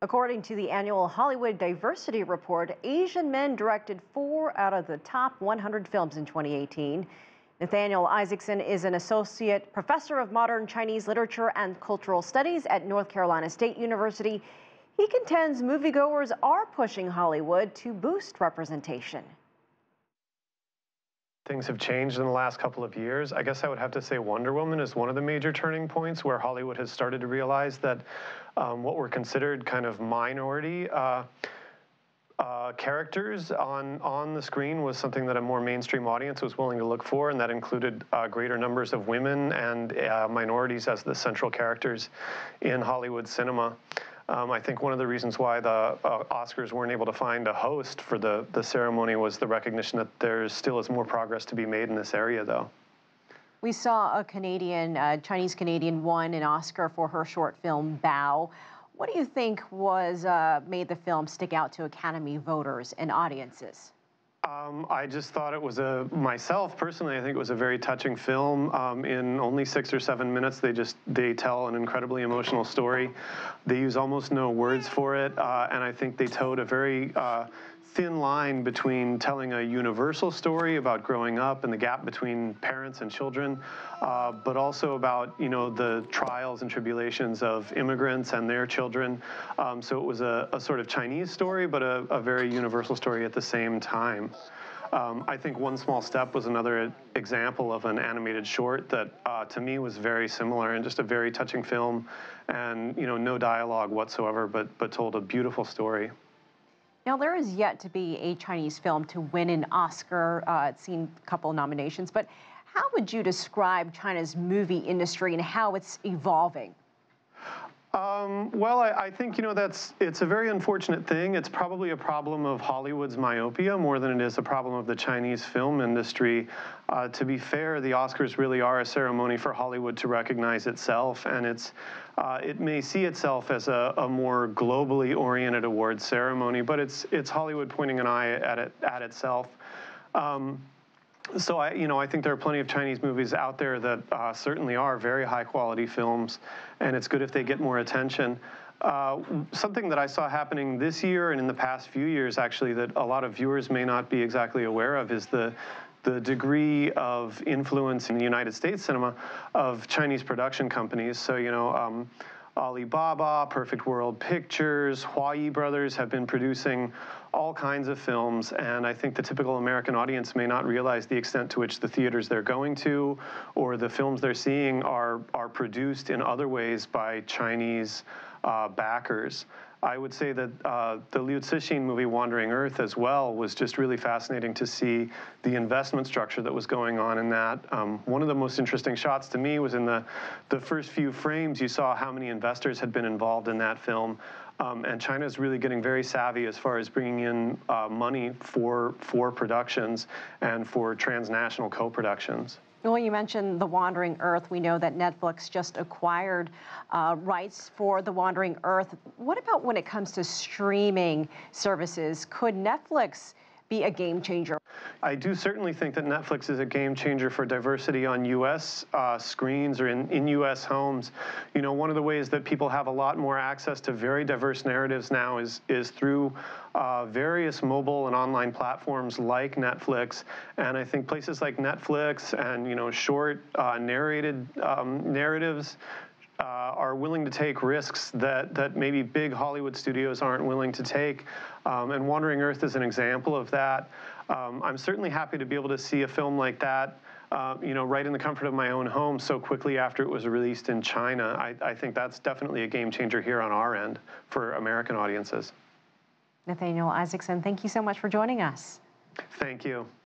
According to the annual Hollywood Diversity Report, Asian men directed 4 out of the top 100 films in 2018. Nathaniel Isaacson is an associate professor of modern Chinese literature and cultural studies at North Carolina State University. He contends moviegoers are pushing Hollywood to boost representation. Things have changed in the last couple of years. I guess I would have to say Wonder Woman is one of the major turning points where Hollywood has started to realize that what were considered kind of minority characters on the screen was something that a more mainstream audience was willing to look for, and that included greater numbers of women and minorities as the central characters in Hollywood cinema. I think one of the reasons why the Oscars weren't able to find a host for the ceremony was the recognition that there still is more progress to be made in this area, though. We saw a Chinese Canadian won an Oscar for her short film, Bao. What do you think made the film stick out to Academy voters and audiences? I just thought it was myself personally, I think it was a very touching film. In only 6 or 7 minutes, they tell an incredibly emotional story. They use almost no words for it, and I think they towed a very thin line between telling a universal story about growing up and the gap between parents and children, but also about, the trials and tribulations of immigrants and their children. So it was a sort of Chinese story, but a very universal story at the same time. I think One Small Step was another example of an animated short that to me was very similar and just a very touching film, and no dialogue whatsoever, but told a beautiful story. Now, there is yet to be a Chinese film to win an Oscar. It's seen a couple nominations, but how would you describe China's movie industry and how it's evolving? Well, I think, it's a very unfortunate thing. It's probably a problem of Hollywood's myopia more than it is a problem of the Chinese film industry. To be fair, the Oscars really are a ceremony for Hollywood to recognize itself, and it may see itself as a more globally oriented awards ceremony, but it's Hollywood pointing an eye at itself. So I think there are plenty of Chinese movies out there that certainly are very high-quality films, and it's good if they get more attention. Something that I saw happening this year and in the past few years, actually, that a lot of viewers may not be exactly aware of is the degree of influence in the United States cinema of Chinese production companies. So, Alibaba, Perfect World Pictures, Huayi Brothers have been producing all kinds of films, and I think the typical American audience may not realize the extent to which the theaters they're going to or the films they're seeing are produced in other ways by Chinese backers. I would say that the Liu Cixin movie Wandering Earth as well was just really fascinating to see the investment structure that was going on in that. One of the most interesting shots to me was in the first few frames. You saw how many investors had been involved in that film. And China is really getting very savvy as far as bringing in money for productions and for transnational co-productions. Well, you mentioned The Wandering Earth. We know that Netflix just acquired rights for The Wandering Earth. What about when it comes to streaming services? Could Netflix be a game changer? I do certainly think that Netflix is a game changer for diversity on U.S. screens or in U.S. homes. One of the ways that people have a lot more access to very diverse narratives now is through various mobile and online platforms like Netflix. And I think places like Netflix and, short narrated narratives are willing to take risks that maybe big Hollywood studios aren't willing to take. And Wandering Earth is an example of that. I'm certainly happy to be able to see a film like that, right in the comfort of my own home so quickly after it was released in China. I think that's definitely a game changer here on our end for American audiences. Nathaniel Isaacson, thank you so much for joining us. Thank you.